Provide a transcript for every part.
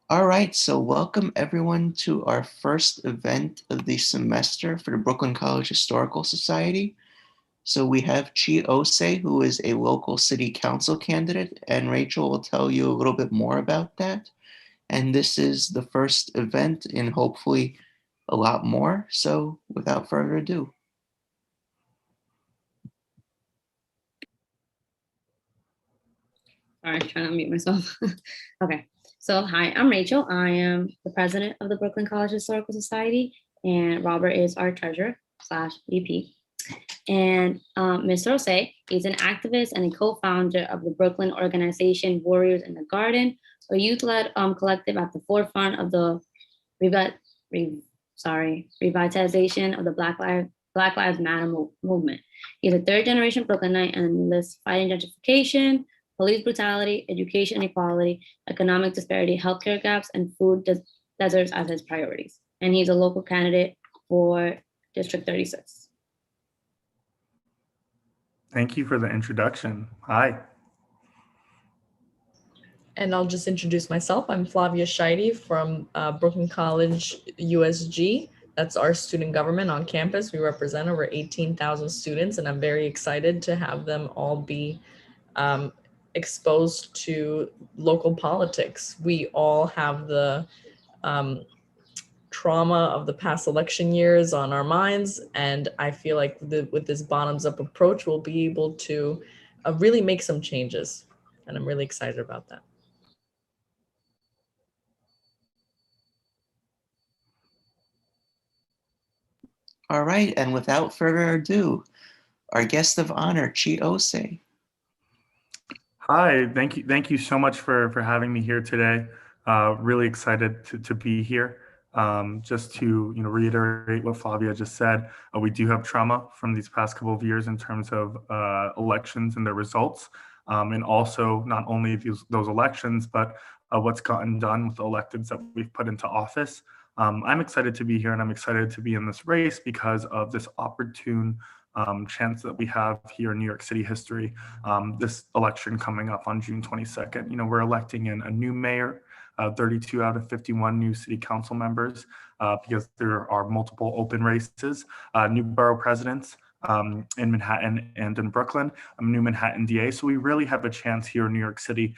All right, so welcome everyone to our first event of the semester for the Brooklyn College Historical Society. So we have Chi Osse, who is a local city council candidate, and Rachel will tell you a little bit more about that. And this is the first event and hopefully a lot more. So without further ado. Sorry, trying to mute myself. Okay, so hi, I'm Rachel. I am the president of the Brooklyn College Historical Society, and Robert is our treasurer slash VP. And Mr. Ossé is an activist and a co-founder of the Brooklyn organization Warriors in the Garden, a youth-led collective at the forefront of the revitalization of the Black Lives Matter movement. He's a third-generation Brooklynite and lists fighting gentrification, police brutality, education inequality, economic disparity, healthcare gaps, and food deserts as his priorities. And he's a local candidate for District 36. Thank you for the introduction. Hi. And I'll just introduce myself. I'm Flavia Scheide from Brooklyn College USG. That's our student government on campus. We represent over 18,000 students, and I'm very excited to have them all be exposed to local politics. We all have the trauma of the past election years on our minds, and I feel like with this bottoms-up approach, we'll be able to really make some changes, and I'm really excited about that. All right, and without further ado, our guest of honor, Chi Osse. Hi, thank you so much for having me here today. Really excited to be here. Just to reiterate what Flavia just said, we do have trauma from these past couple of years in terms of elections and their results, and also not only those elections, but what's gotten done with the electeds that we've put into office. I'm excited to be here, and I'm excited to be in this race because of this opportune chance that we have here in New York City history. This election coming up on June 22nd, we're electing in a new mayor, 32 out of 51 new city council members, because there are multiple open races, new borough presidents in Manhattan and in Brooklyn, a new Manhattan DA. So we really have a chance here in New York City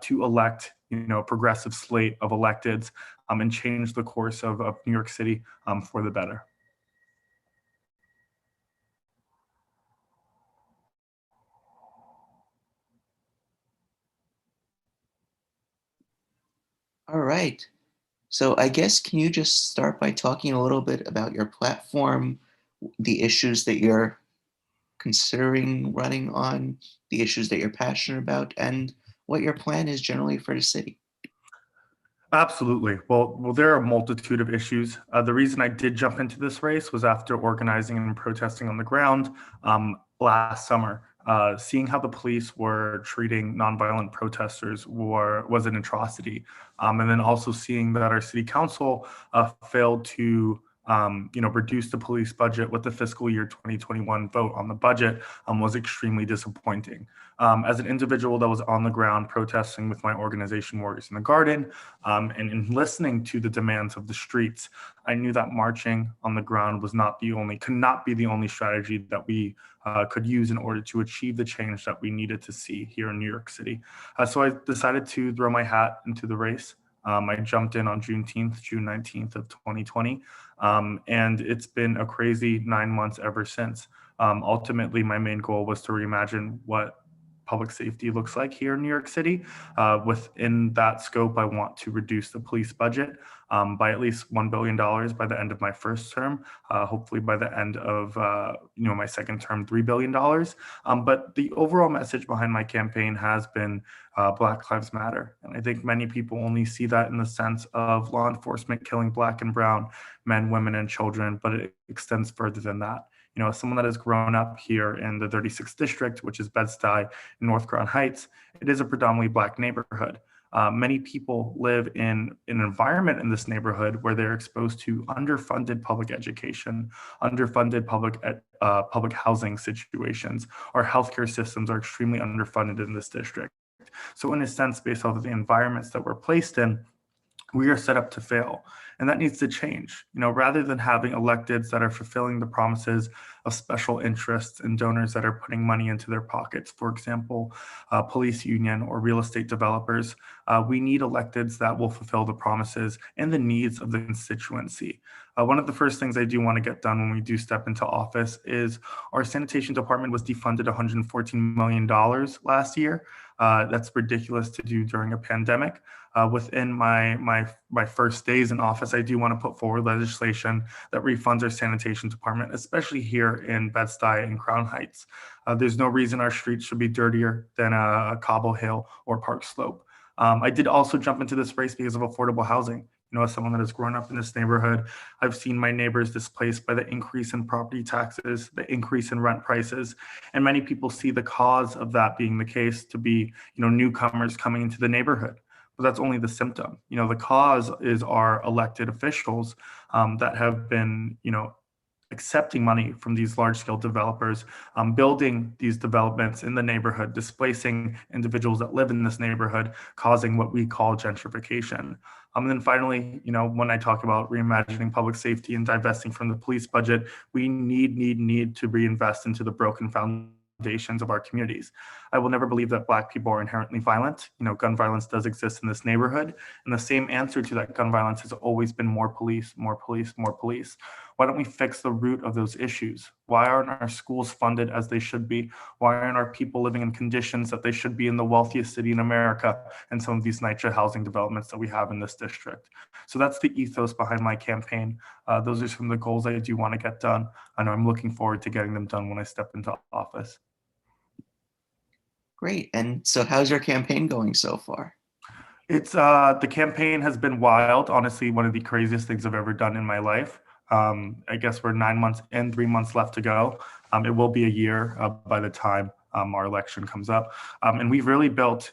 to elect a progressive slate of electeds and change the course of New York City for the better. All right. So I guess, can you just start by talking a little bit about your platform, the issues that you're considering running on, the issues that you're passionate about, and what your plan is generally for the city? Absolutely. Well, there are a multitude of issues. The reason I did jump into this race was after organizing and protesting on the ground last summer. Seeing how the police were treating nonviolent protesters was an atrocity. And then also seeing that our city council failed to reduce the police budget with the fiscal year 2021 vote on the budget was extremely disappointing. As an individual that was on the ground protesting with my organization Warriors in the Garden, and in listening to the demands of the streets, I knew that marching on the ground could not be the only strategy that we could use in order to achieve the change that we needed to see here in New York City. So I decided to throw my hat into the race. I jumped in on June 19th of 2020, and it's been a crazy 9 months ever since. Ultimately, my main goal was to reimagine what public safety looks like here in New York City. Within that scope, I want to reduce the police budget by at least $1 billion by the end of my first term, hopefully by the end of my second term, $3 billion. But the overall message behind my campaign has been Black Lives Matter. And I think many people only see that in the sense of law enforcement killing Black and brown men, women, and children, but it extends further than that. As someone that has grown up here in the 36th district, which is Bed-Stuy in North Crown Heights, it is a predominantly Black neighborhood. Many people live in an environment in this neighborhood where they're exposed to underfunded public education, underfunded public housing situations. Our healthcare systems are extremely underfunded in this district. So in a sense, based off of the environments that we're placed in, we are set up to fail. And that needs to change. Rather than having electeds that are fulfilling the promises of special interests and donors that are putting money into their pockets, for example, police union or real estate developers, we need electeds that will fulfill the promises and the needs of the constituency. One of the first things I do want to get done when we do step into office is our sanitation department was defunded $114 million last year. That's ridiculous to do during a pandemic. Within my first days in office, I do want to put forward legislation that refunds our sanitation department, especially here in Bed-Stuy and Crown Heights. There's no reason our streets should be dirtier than a Cobble Hill or Park Slope. I did also jump into this race because of affordable housing. As someone that has grown up in this neighborhood, I've seen my neighbors displaced by the increase in property taxes, the increase in rent prices, and many people see the cause of that being the case to be, newcomers coming into the neighborhood. But that's only the symptom. The cause is our elected officials that have been, accepting money from these large-scale developers, building these developments in the neighborhood, displacing individuals that live in this neighborhood, causing what we call gentrification. And then finally, when I talk about reimagining public safety and divesting from the police budget, we need to reinvest into the broken foundations of our communities. I will never believe that Black people are inherently violent. Gun violence does exist in this neighborhood. And the same answer to that gun violence has always been more police, more police, more police. Why don't we fix the root of those issues? Why aren't our schools funded as they should be? Why aren't our people living in conditions that they should be in the wealthiest city in America and some of these NYCHA housing developments that we have in this district? So that's the ethos behind my campaign. Those are some of the goals I do want to get done. And I'm looking forward to getting them done when I step into office. Great. And so how's your campaign going so far? It's the campaign has been wild. Honestly, one of the craziest things I've ever done in my life. I guess we're 9 months in, 3 months left to go. It will be a year by the time our election comes up. And we've really built,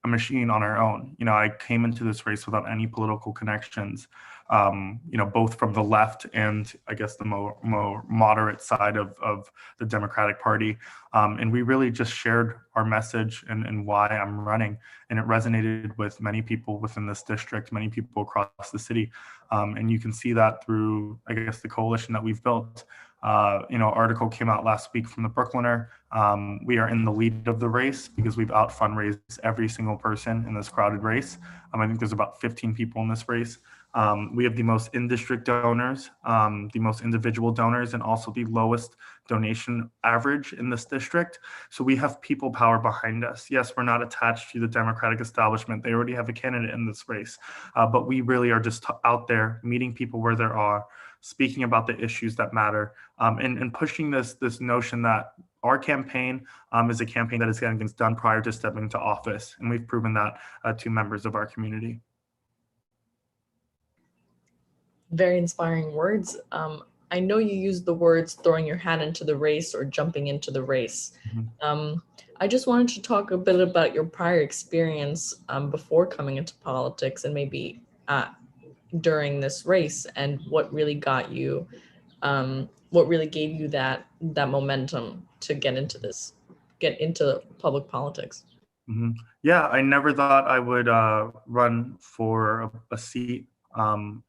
a machine on our own. I came into this race without any political connections, both from the left and I guess the more moderate side of the Democratic Party. And we really just shared our message and why I'm running. And it resonated with many people within this district, many people across the city. And you can see that through, I guess, the coalition that we've built. Article came out last week from the Brooklyner. We are in the lead of the race because we've out fundraised every single person in this crowded race. I think there's about 15 people in this race. We have the most in-district donors, the most individual donors, and also the lowest donation average in this district. So we have people power behind us. Yes, we're not attached to the Democratic establishment. They already have a candidate in this race, but we really are just out there meeting people where they are, speaking about the issues that matter, and pushing this notion that our campaign is a campaign that is getting things done prior to stepping into office. And we've proven that to members of our community. Very inspiring words. I know you used the words throwing your hat into the race or jumping into the race. Mm-hmm. I just wanted to talk a bit about your prior experience before coming into politics and maybe during this race and what really got you, what really gave you that momentum to get into public politics. Mm-hmm. Yeah, I never thought I would run for a seat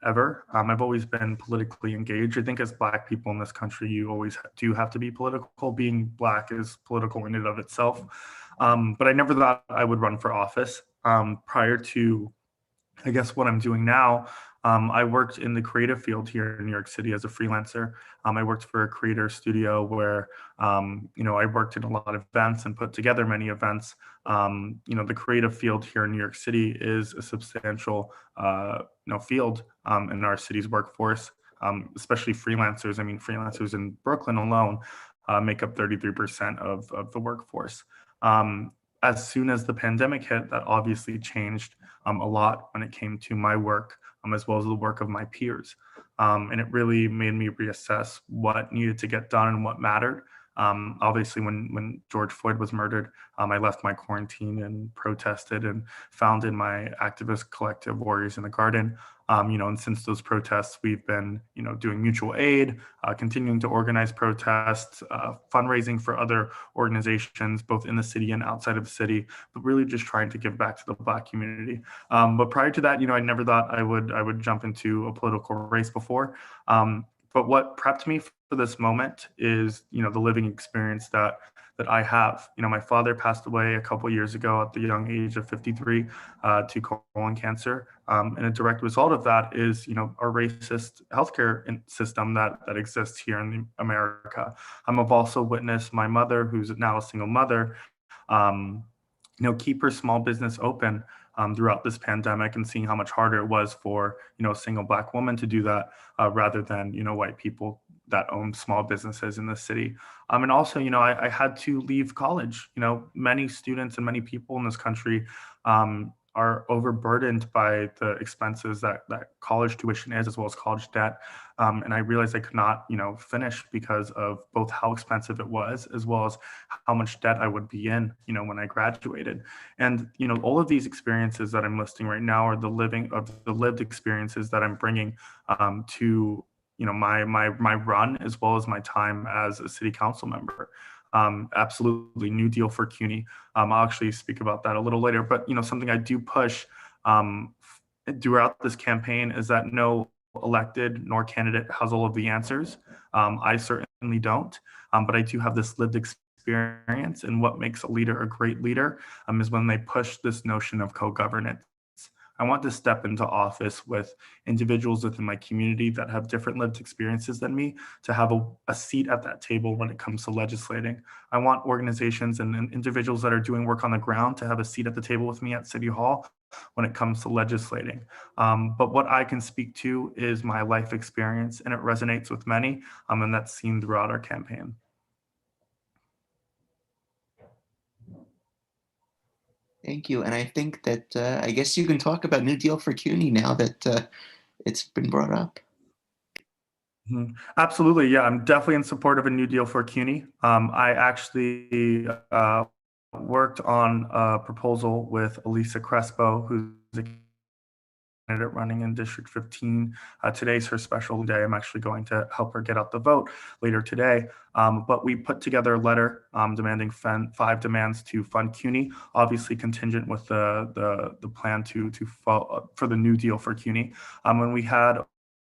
ever. I've always been politically engaged. I think as Black people in this country, you always do have to be political. Being Black is political in and of itself. But I never thought I would run for office. Prior to, I guess, what I'm doing now, I worked in the creative field here in New York City as a freelancer. I worked for a creator studio where, I worked in a lot of events and put together many events. The creative field here in New York City is a substantial, field in our city's workforce, especially freelancers. I mean, freelancers in Brooklyn alone make up 33% of the workforce. As soon as the pandemic hit, that obviously changed a lot when it came to my work, as well as the work of my peers. And it really made me reassess what needed to get done and what mattered. Obviously, when George Floyd was murdered, I left my quarantine and protested and founded my activist collective, Warriors in the Garden. And since those protests, we've been, doing mutual aid, continuing to organize protests, fundraising for other organizations, both in the city and outside of the city, but really just trying to give back to the Black community. But prior to that, I never thought I would jump into a political race before. But what prepped me for this moment is, the living experience that I have. My father passed away a couple years ago at the young age of 53 to colon cancer. And a direct result of that is, our racist healthcare system that exists here in America. I've also witnessed my mother, who's now a single mother, keep her small business open throughout this pandemic, and seeing how much harder it was for, a single Black woman to do that rather than, white people that own small businesses in the city. And also, I had to leave college. Many students and many people in this country are overburdened by the expenses that college tuition is, as well as college debt. And I realized I could not, finish because of both how expensive it was, as well as how much debt I would be in, when I graduated. And, all of these experiences that I'm listing right now are the lived experiences that I'm bringing to, my run, as well as my time as a city council member. Absolutely, New Deal for CUNY. I'll actually speak about that a little later, but something I do push throughout this campaign is that no elected nor candidate has all of the answers. I certainly don't, but I do have this lived experience, and what makes a leader a great leader is when they push this notion of co-governance. I want to step into office with individuals within my community that have different lived experiences than me, to have a seat at that table when it comes to legislating. I want organizations and individuals that are doing work on the ground to have a seat at the table with me at City Hall when it comes to legislating. But what I can speak to is my life experience, and it resonates with many, and that's seen throughout our campaign. Thank you. And I think that I guess you can talk about New Deal for CUNY now that it's been brought up. Absolutely. Yeah, I'm definitely in support of a New Deal for CUNY. I actually worked on a proposal with Elisa Crespo, who's a candidate running in District 15. Today's her special day. I'm actually going to help her get out the vote later today. But we put together a letter demanding 5 demands to fund CUNY, obviously contingent with the plan for the New Deal for CUNY. When we had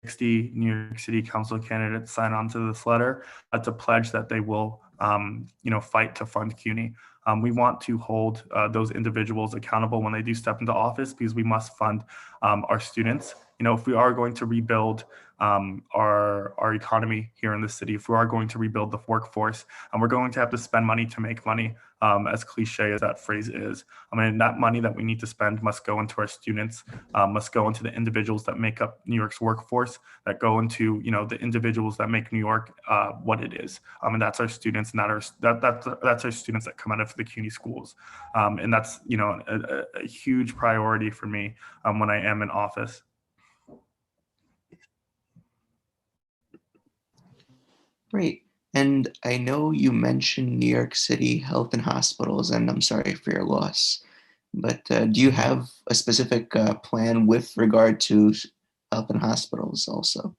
60 New York City Council candidates sign on to this letter to pledge that they will, fight to fund CUNY. We want to hold those individuals accountable when they do step into office, because we must fund our students. If we are going to rebuild our economy here in the city, if we are going to rebuild the workforce, and we're going to have to spend money to make money, as cliche as that phrase is. That money that we need to spend must go into our students, must go into the individuals that make up New York's workforce, that go into, the individuals that make New York what it is. And that's our students, and that's our students that come out of the CUNY schools. And that's, a huge priority for me when I am in office. Great. And I know you mentioned New York City Health and Hospitals, and I'm sorry for your loss. But do you have a specific plan with regard to health and hospitals also?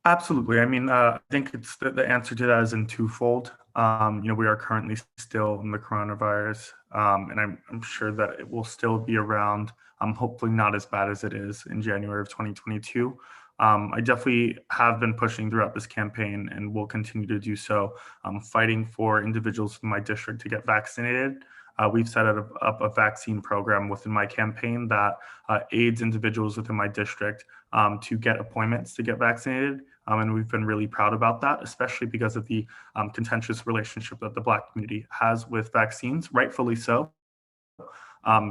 Absolutely. I think it's the answer to that is in twofold. We are currently still in the coronavirus, and I'm sure that it will still be around. Hopefully not as bad as it is in January of 2022. I definitely have been pushing throughout this campaign, and will continue to do so, fighting for individuals in my district to get vaccinated. We've set up a vaccine program within my campaign that aids individuals within my district to get appointments to get vaccinated. And we've been really proud about that, especially because of the contentious relationship that the Black community has with vaccines, rightfully so.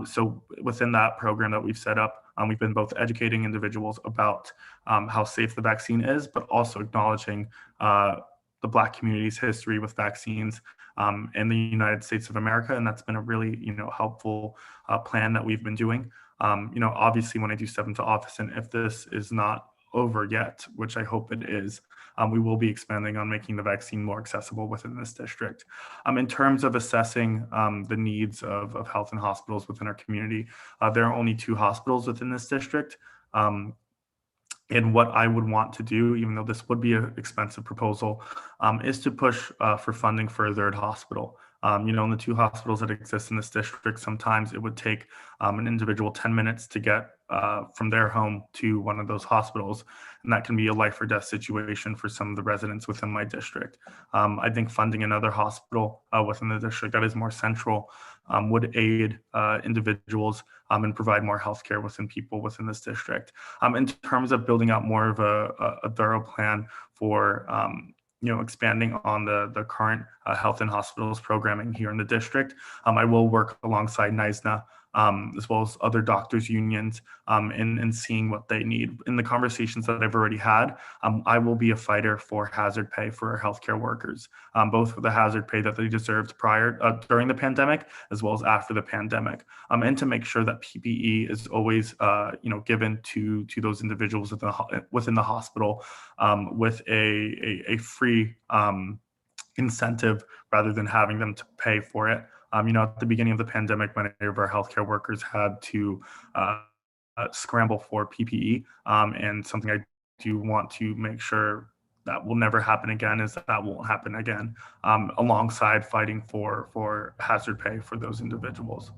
So within that program that we've set up, we've been both educating individuals about how safe the vaccine is, but also acknowledging the Black community's history with vaccines in the United States of America. And that's been a really, helpful plan that we've been doing. Obviously when I do step into office, and if this is not over yet, which I hope it is. We will be expanding on making the vaccine more accessible within this district. In terms of assessing the needs of health and hospitals within our community, there are only 2 hospitals within this district. And what I would want to do, even though this would be an expensive proposal, is to push for funding for a 3rd hospital. In the 2 hospitals that exist in this district, sometimes it would take an individual 10 minutes to get from their home to one of those hospitals. And that can be a life or death situation for some of the residents within my district. I think funding another hospital within the district that is more central would aid individuals and provide more healthcare within people within this district. In terms of building out more of a thorough plan for expanding on the current health and hospitals programming here in the district, I will work alongside NYSNA as well as other doctors' unions in seeing what they need. In the conversations that I've already had, I will be a fighter for hazard pay for our healthcare workers, both for the hazard pay that they deserved during the pandemic, as well as after the pandemic, and to make sure that PPE is always given to those individuals within the hospital with a free incentive rather than having them to pay for it. At the beginning of the pandemic, many of our healthcare workers had to scramble for PPE, and something I do want to make sure that will never happen again is that won't happen again, alongside fighting for hazard pay for those individuals.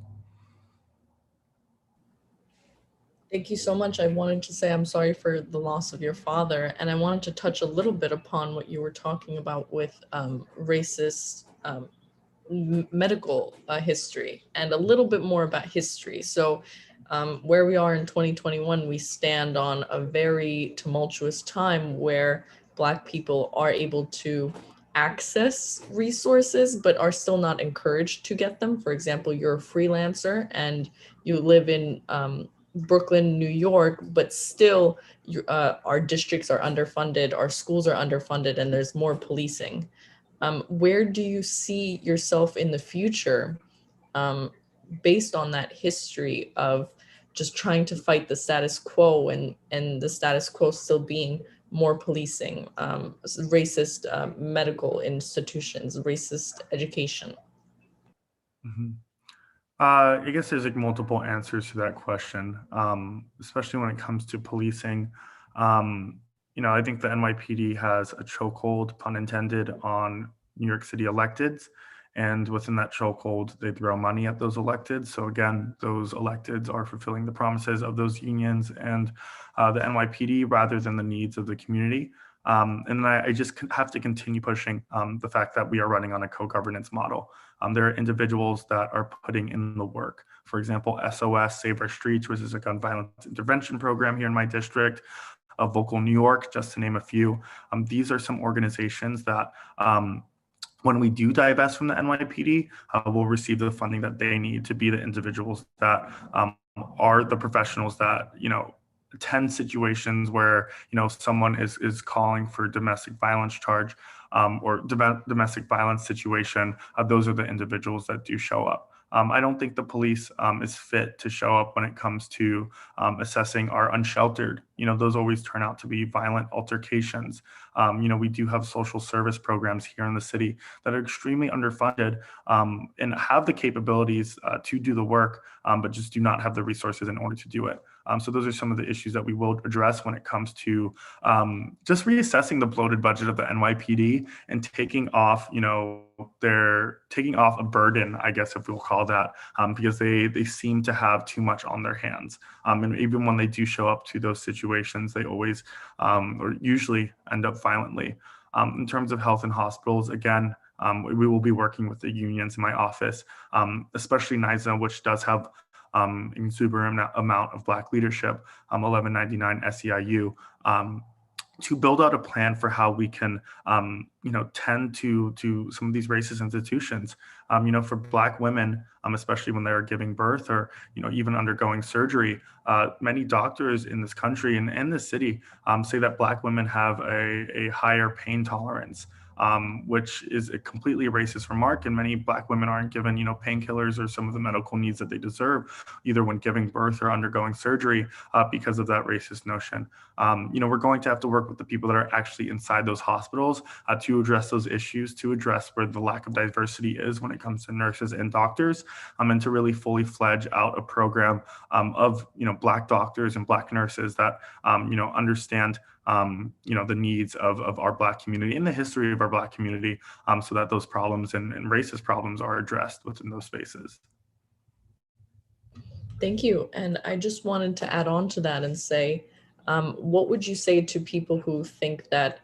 Thank you so much. I wanted to say I'm sorry for the loss of your father, and I wanted to touch a little bit upon what you were talking about with racist medical history and a little bit more about history. So where we are in 2021, we stand on a very tumultuous time where Black people are able to access resources, but are still not encouraged to get them. For example, you're a freelancer and you live in Brooklyn, New York, but still our districts are underfunded, our schools are underfunded, and there's more policing. Where do you see yourself in the future based on that history of just trying to fight the status quo and the status quo still being more policing, racist medical institutions, racist education? Mm-hmm. I guess there's multiple answers to that question, especially when it comes to policing. I think the NYPD has a chokehold, pun intended, on New York City electeds. And within that chokehold, they throw money at those electeds. So again, those electeds are fulfilling the promises of those unions and the NYPD rather than the needs of the community. And then I just have to continue pushing the fact that we are running on a co-governance model. There are individuals that are putting in the work. For example, SOS, Save Our Streets, which is a gun violence intervention program here in my district, Vocal New York, just to name a few. These are some organizations that when we do divest from the NYPD, will receive the funding that they need to be the individuals that are the professionals that, attend situations where, someone is calling for domestic violence charge or domestic violence situation. Those are the individuals that do show up. I don't think the police is fit to show up when it comes to assessing our unsheltered. Those always turn out to be violent altercations. We do have social service programs here in the city that are extremely underfunded and have the capabilities to do the work, but just do not have the resources in order to do it. So those are some of the issues that we will address when it comes to just reassessing the bloated budget of the NYPD and taking off, they're taking off a burden, I guess, if we'll call that, because they seem to have too much on their hands. And even when they do show up to those situations, they always or usually end up violently. In terms of health and hospitals, again, we will be working with the unions in my office, especially NYSNA, which does have an exuberant amount of Black leadership, 1199 SEIU, to build out a plan for how we can, tend to some of these racist institutions. For Black women, especially when they are giving birth or, even undergoing surgery, many doctors in this country and this city say that Black women have a higher pain tolerance. which is a completely racist remark. And many Black women aren't given, painkillers or some of the medical needs that they deserve, either when giving birth or undergoing surgery, because of that racist notion. We're going to have to work with the people that are actually inside those hospitals to address those issues, to address where the lack of diversity is when it comes to nurses and doctors, and to really fully fledge out a program of Black doctors and Black nurses that understand the needs of our Black community and the history of our Black community, so that those problems and racist problems are addressed within those spaces. Thank you. And I just wanted to add on to that and say, what would you say to people who think that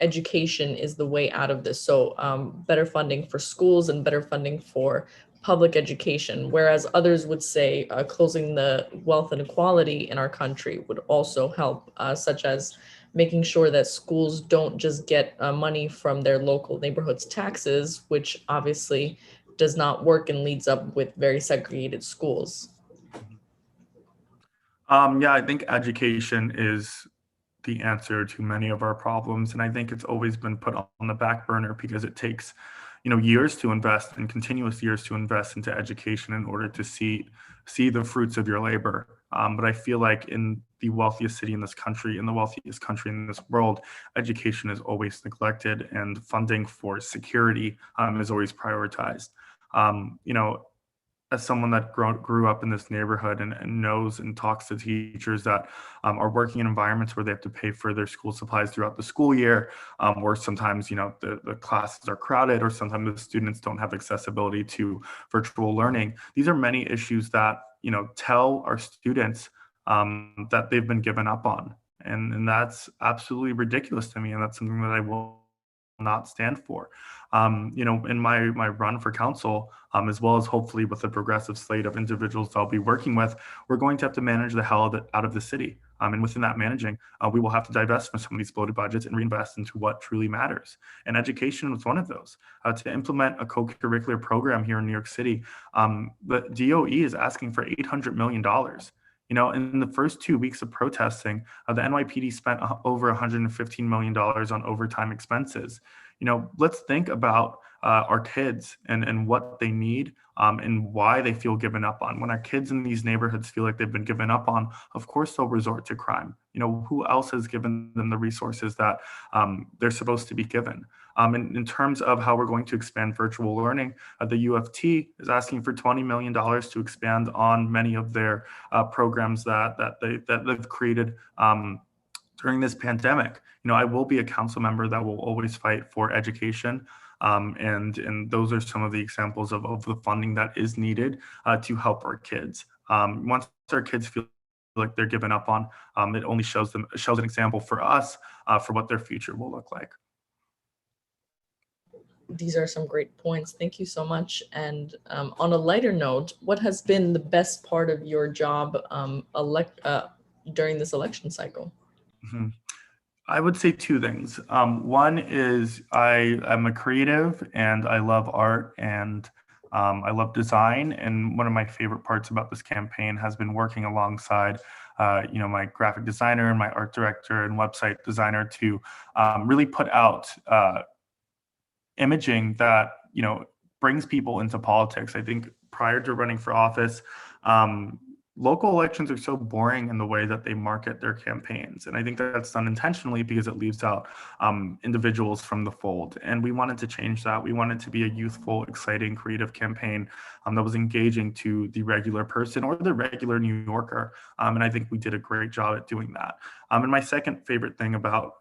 education is the way out of this? So better funding for schools and better funding for public education, whereas others would say closing the wealth inequality in our country would also help, such as making sure that schools don't just get money from their local neighborhoods' taxes, which obviously does not work and leads up with very segregated schools. Yeah, I think education is the answer to many of our problems. And I think it's always been put on the back burner because it takes, years to invest and continuous years to invest into education in order to see the fruits of your labor. But I feel like in the wealthiest city in this country, in the wealthiest country in this world, education is always neglected and funding for security is always prioritized. As someone that grew up in this neighborhood and knows and talks to teachers that are working in environments where they have to pay for their school supplies throughout the school year, where sometimes the classes are crowded, or sometimes the students don't have accessibility to virtual learning. These are many issues that tell our students that they've been given up on, and that's absolutely ridiculous to me, and that's something that I will not stand for. In my run for council, as well as hopefully with a progressive slate of individuals I'll be working with, we're going to have to manage the hell out of the city. And within that managing, we will have to divest from some of these bloated budgets and reinvest into what truly matters. And education was one of those. To implement a co-curricular program here in New York City, the DOE is asking for $800 million. In the first 2 weeks of protesting, the NYPD spent over $115 million on overtime expenses. Let's think about our kids and what they need and why they feel given up on. When our kids in these neighborhoods feel like they've been given up on, of course they'll resort to crime. Who else has given them the resources that they're supposed to be given? In terms of how we're going to expand virtual learning, the UFT is asking for $20 million to expand on many of their programs that they've created during this pandemic. I will be a council member that will always fight for education. And those are some of the examples of the funding that is needed to help our kids. Once our kids feel like they're given up on, it only shows an example for us for what their future will look like. These are some great points. Thank you so much. And on a lighter note, what has been the best part of your job during this election cycle? Mm-hmm. I would say two things. One is I am a creative and I love art and I love design. And one of my favorite parts about this campaign has been working alongside my graphic designer and my art director and website designer to really put out imaging that brings people into politics. I think prior to running for office, local elections are so boring in the way that they market their campaigns. And I think that's done intentionally because it leaves out individuals from the fold. And we wanted to change that. We wanted to be a youthful, exciting, creative campaign that was engaging to the regular person or the regular New Yorker. And I think we did a great job at doing that. And my second favorite thing about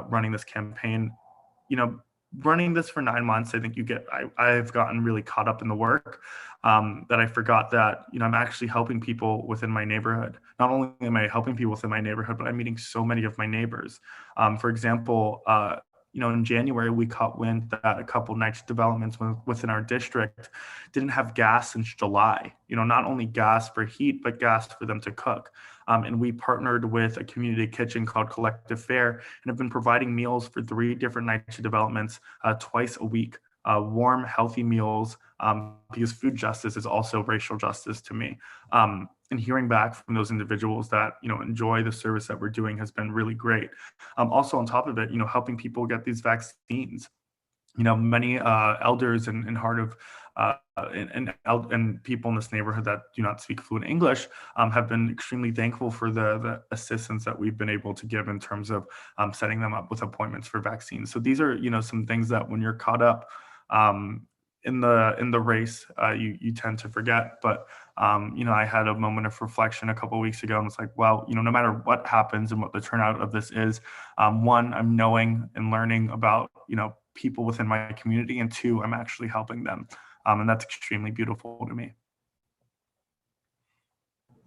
running this campaign, running this for 9 months, I think I've gotten really caught up in the work that I forgot that, I'm actually helping people within my neighborhood. Not only am I helping people within my neighborhood, but I'm meeting so many of my neighbors. For example, in January, we caught wind that a couple niche developments within our district didn't have gas since July. Not only gas for heat, but gas for them to cook. And we partnered with a community kitchen called Collective Fare and have been providing meals for 3 different niche developments twice a week. Warm, healthy meals, because food justice is also racial justice to me. And hearing back from those individuals that enjoy the service that we're doing has been really great. Also, on top of it, helping people get these vaccines. many elders and heart of and people in this neighborhood that do not speak fluent English have been extremely thankful for the assistance that we've been able to give in terms of setting them up with appointments for vaccines. So these are, some things that when you're caught up in the race, you tend to forget. But I had a moment of reflection a couple of weeks ago, and it's like, well, no matter what happens and what the turnout of this is, one, I'm knowing and learning about people within my community, and two, I'm actually helping them. And that's extremely beautiful to me.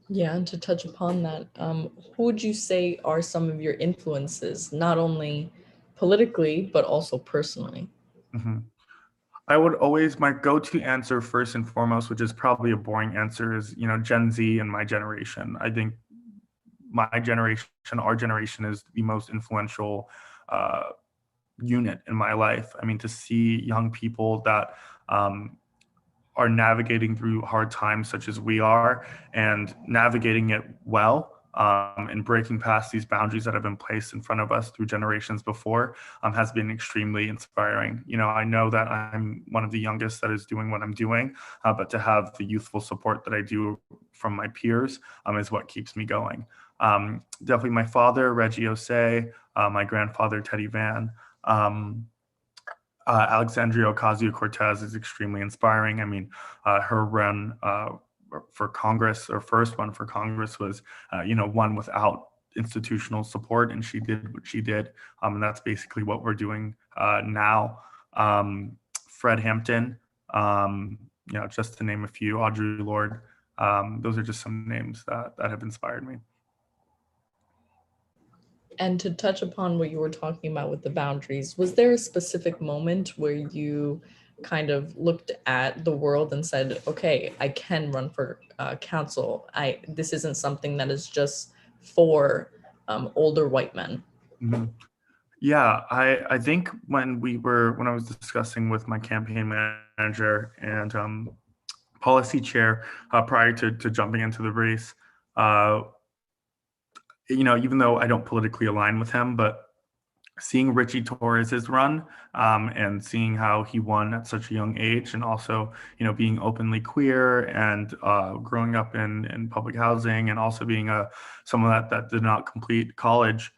Yeah, and to touch upon that, who would you say are some of your influences, not only politically, but also personally? Mm-hmm. I would always, my go-to answer first and foremost, which is probably a boring answer, is, Gen Z and my generation. I think my generation, our generation, is the most influential unit in my life. I mean, to see young people that are navigating through hard times such as we are, and navigating it well, and breaking past these boundaries that have been placed in front of us through generations before, has been extremely inspiring. I know that I'm one of the youngest that is doing what I'm doing, but to have the youthful support that I do from my peers is what keeps me going. Definitely my father, Reggie Osse, my grandfather, Teddy Van. Alexandria Ocasio-Cortez is extremely inspiring. I mean, her run for Congress, or first run for Congress, was, one without institutional support, and she did what she did. And that's basically what we're doing now. Fred Hampton, just to name a few, Audre Lorde. Those are just some names that have inspired me. And to touch upon what you were talking about with the boundaries, was there a specific moment where you kind of looked at the world and said, okay, I can run for council. This isn't something that is just for older white men? Mm-hmm. Yeah, I think when I was discussing with my campaign manager and policy chair prior to jumping into the race, even though I don't politically align with him, but seeing Richie Torres's run, and seeing how he won at such a young age, and also, being openly queer, and growing up in public housing, and also being someone that did not complete college,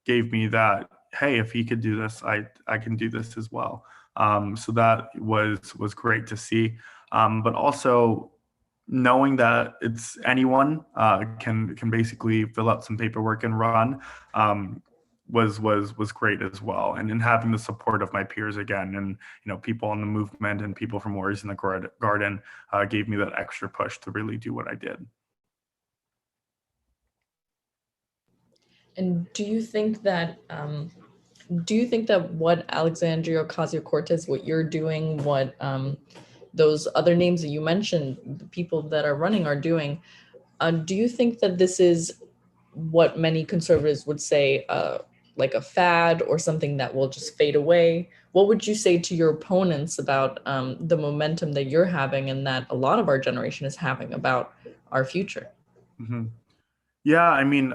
gave me that, hey, if he could do this, I can do this as well. So that was great to see. But also, knowing that it's anyone can basically fill out some paperwork and run, was great as well. And in having the support of my peers again, and people in the movement, and people from Warriors in the Garden gave me that extra push to really do what I did. And do you think that what Alexandria Ocasio-Cortez, what you're doing, what those other names that you mentioned, the people that are running are doing, do you think that this is what many conservatives would say, like a fad, or something that will just fade away? What would you say to your opponents about the momentum that you're having, and that a lot of our generation is having, about our future? Mm-hmm. Yeah, I mean,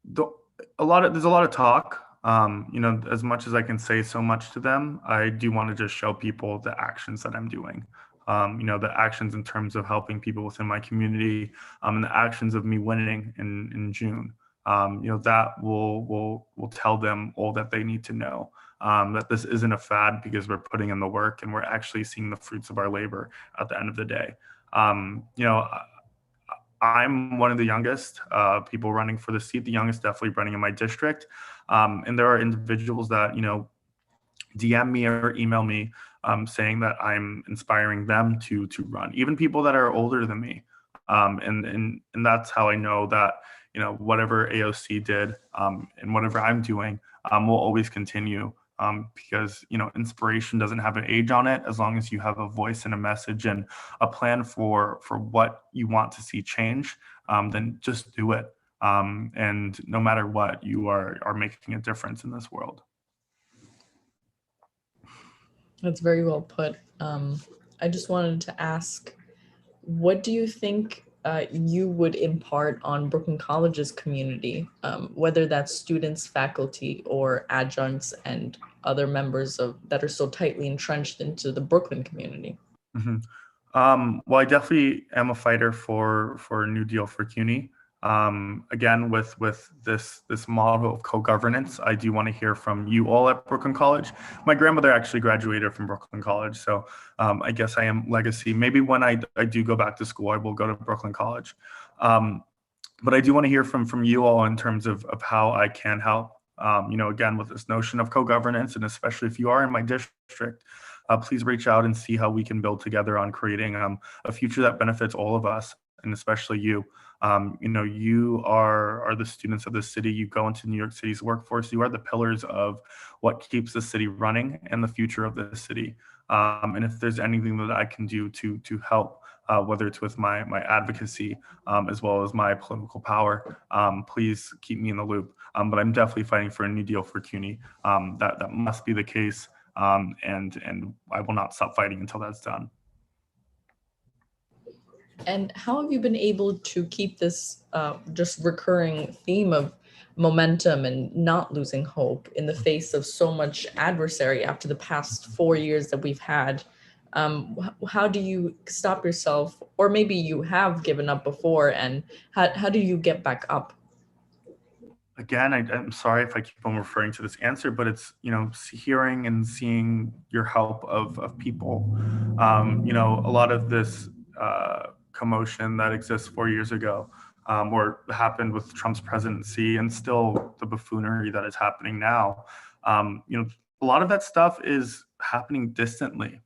there's a lot of talk. As much as I can say so much to them, I do want to just show people the actions that I'm doing. The actions in terms of helping people within my community, and the actions of me winning in June. That will tell them all that they need to know. That this isn't a fad, because we're putting in the work, and we're actually seeing the fruits of our labor at the end of the day. I'm one of the youngest people running for the seat, the youngest definitely running in my district. And there are individuals that, DM me or email me saying that I'm inspiring them to run, even people that are older than me. And that's how I know that, whatever AOC did, and whatever I'm doing will always continue. Because inspiration doesn't have an age on it, as long as you have a voice and a message and a plan for what you want to see change. Then just do it, and no matter what, you are making a difference in this world. That's very well put. I just wanted to ask, what do you think you would impart on Brooklyn College's community, whether that's students, faculty, or adjuncts and other members that are so tightly entrenched into the Brooklyn community? Mhm. Well, I definitely am a fighter for a New Deal for CUNY. Again, with this model of co-governance, I do want to hear from you all at Brooklyn College. My grandmother actually graduated from Brooklyn College, so I guess I am legacy. Maybe when I do go back to school, I will go to Brooklyn College. But I do want to hear from you all in terms of how I can help. Again, with this notion of co-governance, and especially if you are in my district, please reach out and see how we can build together on creating a future that benefits all of us, and especially you. You are the students of the city. You go into New York City's workforce. You are the pillars of what keeps the city running and the future of the city. And if there's anything that I can do to help, whether it's with my advocacy as well as my political power, please keep me in the loop. But I'm definitely fighting for a New Deal for CUNY. That must be the case, and I will not stop fighting until that's done. And how have you been able to keep this just recurring theme of momentum and not losing hope in the face of so much adversary after the past 4 years that we've had? How do you stop yourself, or maybe you have given up before, and how do you get back up? Again, I'm sorry if I keep on referring to this answer, but it's, hearing and seeing your help of people. A lot of this commotion that exists 4 years ago, or happened with Trump's presidency, and still the buffoonery that is happening now. A lot of that stuff is happening distantly.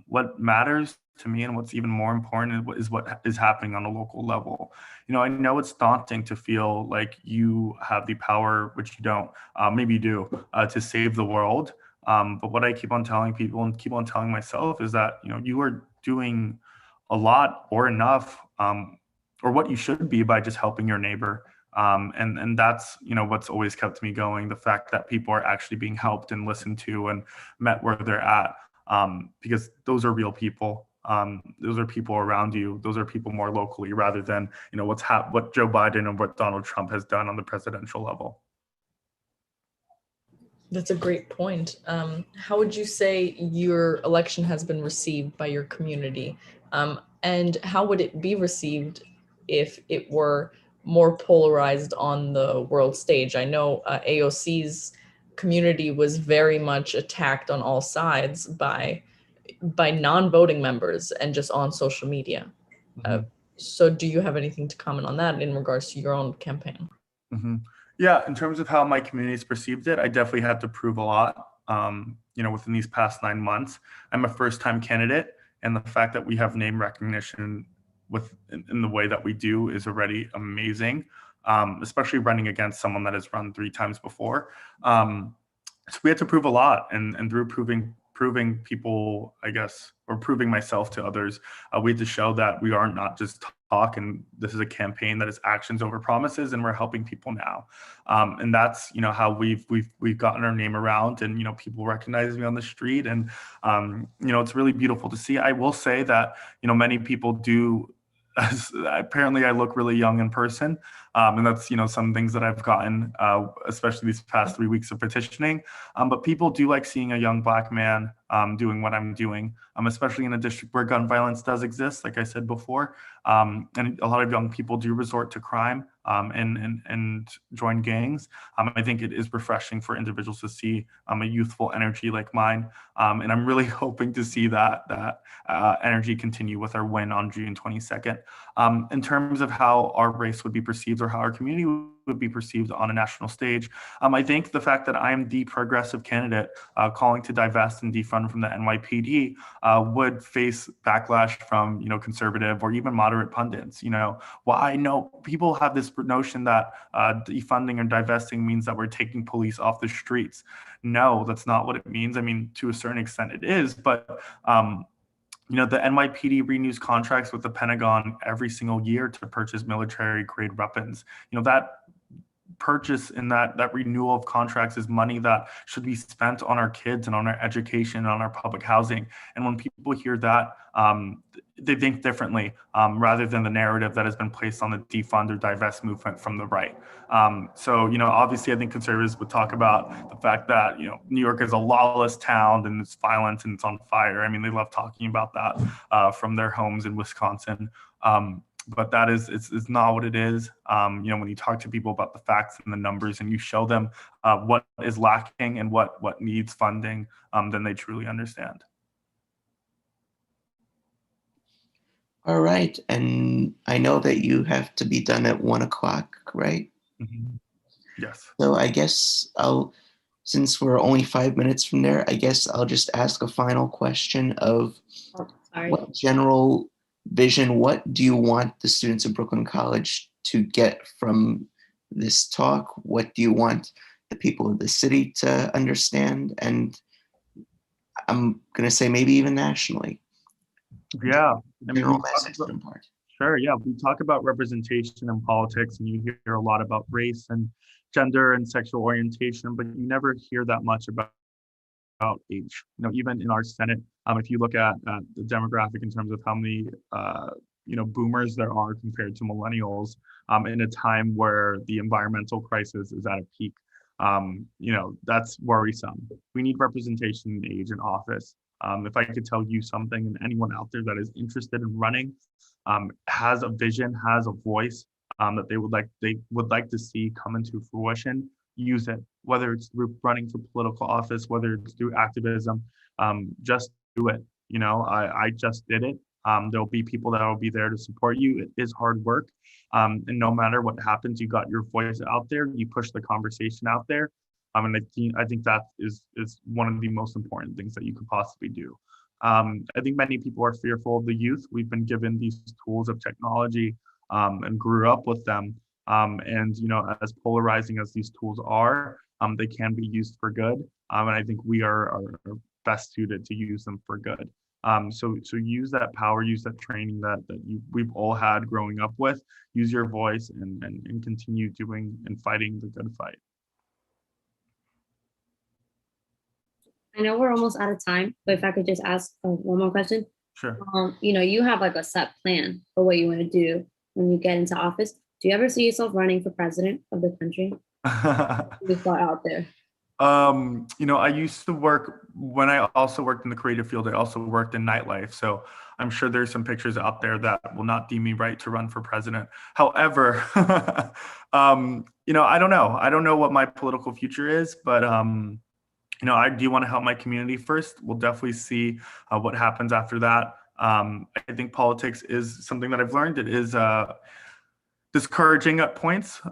What matters to me, and what's even more important, is what is happening on a local level. I know it's daunting to feel like you have the power, which you don't, maybe you do, to save the world. But what I keep on telling people and keep on telling myself is that, you are doing a lot or enough, or what you should be, by just helping your neighbor. And that's, what's always kept me going. The fact that people are actually being helped and listened to and met where they're at, because those are real people. Those are people around you. Those are people more locally, rather than what Joe Biden and what Donald Trump has done on the presidential level. That's a great point. How would you say your election has been received by your community? And how would it be received if it were more polarized on the world stage? I know AOC's community was very much attacked on all sides by non-voting members and just on social media. Mm-hmm. So do you have anything to comment on that in regards to your own campaign? Mm-hmm. Yeah, in terms of how my community's perceived it, I definitely had to prove a lot. Within these past 9 months, I'm a first-time candidate, and the fact that we have name recognition in the way that we do is already amazing, especially running against someone that has run 3 times before. So we had to prove a lot, and through proving people, I guess, or proving myself to others, we had to show that we are not just talk, and this is a campaign that is actions over promises, and we're helping people now. And that's, how we've gotten our name around, and, people recognize me on the street, and, it's really beautiful to see. I will say that, many people do, apparently I look really young in person. And that's, some things that I've gotten, especially these past 3 weeks of petitioning. But people do like seeing a young Black man doing what I'm doing, especially in a district where gun violence does exist, like I said before. And a lot of young people do resort to crime, and join gangs. I think it is refreshing for individuals to see a youthful energy like mine. And I'm really hoping to see that energy continue with our win on June 22nd. In terms of how our race would be perceived, or how our community would be perceived on a national stage, I think the fact that I am the progressive candidate calling to divest and defund from the NYPD would face backlash from, conservative or even moderate pundits. I know people have this notion that defunding or divesting means that we're taking police off the streets. No, that's not what it means. I mean, to a certain extent it is, but the NYPD renews contracts with the Pentagon every single year to purchase military grade weapons. purchase in that renewal of contracts is money that should be spent on our kids and on our education and on our public housing. And when people hear that, they think differently, rather than the narrative that has been placed on the defund or divest movement from the right. So, obviously I think conservatives would talk about the fact that, New York is a lawless town and it's violent and it's on fire. I mean, they love talking about that from their homes in Wisconsin. But that it's not what it is. When you talk to people about the facts and the numbers and you show them what is lacking and what needs funding, then they truly understand. All right. And I know that you have to be done at 1 o'clock, right? Mm-hmm. Yes. So I guess since we're only 5 minutes from there, I guess I'll just ask a final question of what general vision, what do you want the students of Brooklyn College to get from this talk? What do you want the people of the city to understand? And I'm going to say maybe even nationally. Yeah. General message to impart. Sure. Yeah. We talk about representation in politics, and you hear a lot about race and gender and sexual orientation, but you never hear that much about age. Even in our Senate, if you look at the demographic in terms of how many boomers there are compared to millennials, in a time where the environmental crisis is at a peak, that's worrisome. We need representation in age and office. If I could tell you something, and anyone out there that is interested in running, has a vision, has a voice, that they would like to see come into fruition, use it. Whether it's through running for political office, whether it's through activism, just do it. I just did it. There'll be people that will be there to support you. It is hard work, and no matter what happens, you got your voice out there. You push the conversation out there. And I think that is one of the most important things that you could possibly do. I think many people are fearful of the youth. We've been given these tools of technology, and grew up with them. And as polarizing as these tools are, they can be used for good. And I think we are best suited to use them for good. So use that power, use that training that we've all had growing up with. Use your voice and continue doing and fighting the good fight. I know we're almost out of time, but if I could just ask one more question. Sure. You have like a set plan for what you want to do when you get into office. Do you ever see yourself running for president of the country? You thought out there. I used to work, when I also worked in the creative field, I also worked in nightlife. So I'm sure there's some pictures out there that will not deem me right to run for president. However, I don't know. I don't know what my political future is, but I do want to help my community first. We'll definitely see what happens after that. I think politics is something that I've learned. It is discouraging at points,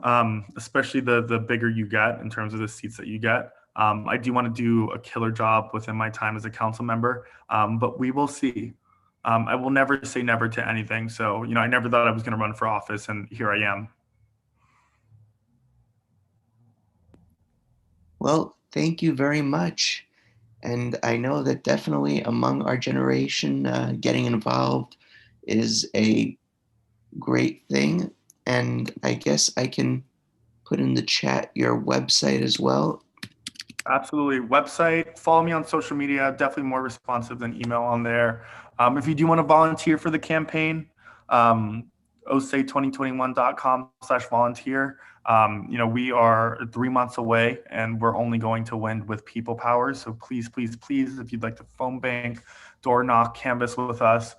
especially the bigger you get in terms of the seats that you get. I do want to do a killer job within my time as a council member, but we will see. I will never say never to anything. So, I never thought I was going to run for office, and here I am. Well, thank you very much. And I know that definitely among our generation, getting involved is a great thing. And I guess I can put in the chat your website as well. Absolutely. Website, follow me on social media, definitely more responsive than email on there. If you do want to volunteer for the campaign, osse2021.com/volunteer. We are 3 months away, and we're only going to win with people power. So please, please, please, if you'd like to phone bank, door knock, canvas with us,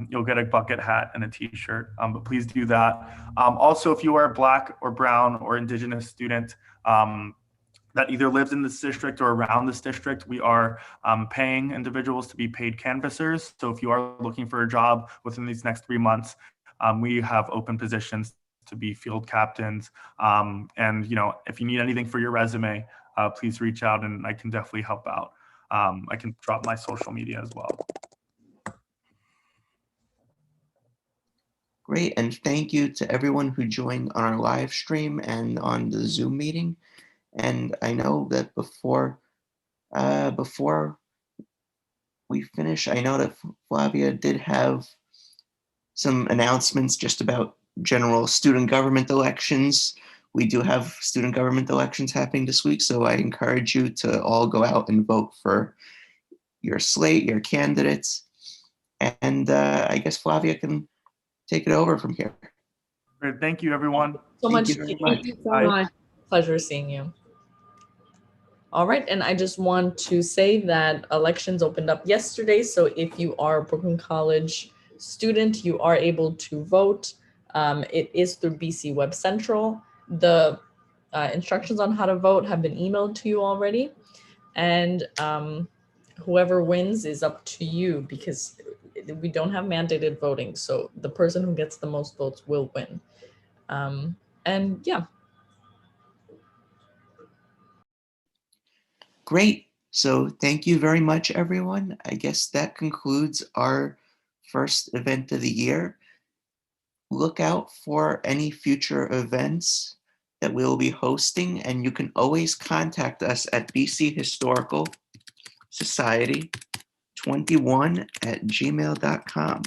you'll get a bucket hat and a t-shirt, but please do that. Also, if you are a Black or Brown or Indigenous student that either lives in this district or around this district, we are paying individuals to be paid canvassers. So if you are looking for a job within these next 3 months, we have open positions to be field captains. And if you need anything for your resume, please reach out and I can definitely help out. I can drop my social media as well. Great, and thank you to everyone who joined on our live stream and on the Zoom meeting. And I know that before we finish, I know that Flavia did have some announcements just about general student government elections, we do have student government elections happening this week, so I encourage you to all go out and vote for your slate, your candidates. And I guess Flavia can take it over from here. Great. Thank you, everyone. So Thank much. you very Thank much. you so Bye. much. Pleasure seeing you. All right, and I just want to say that elections opened up yesterday. So if you are a Brooklyn College student, you are able to vote. It is through BC Web Central. The instructions on how to vote have been emailed to you already. And whoever wins is up to you because we don't have mandated voting. So the person who gets the most votes will win. And yeah. Great. So thank you very much, everyone. I guess that concludes our first event of the year. Look out for any future events that we'll be hosting, and you can always contact us at BC Historical Society 21@gmail.com.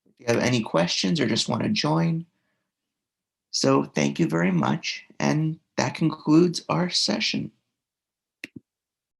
If you have any questions or just want to join. So thank you very much. And that concludes our session.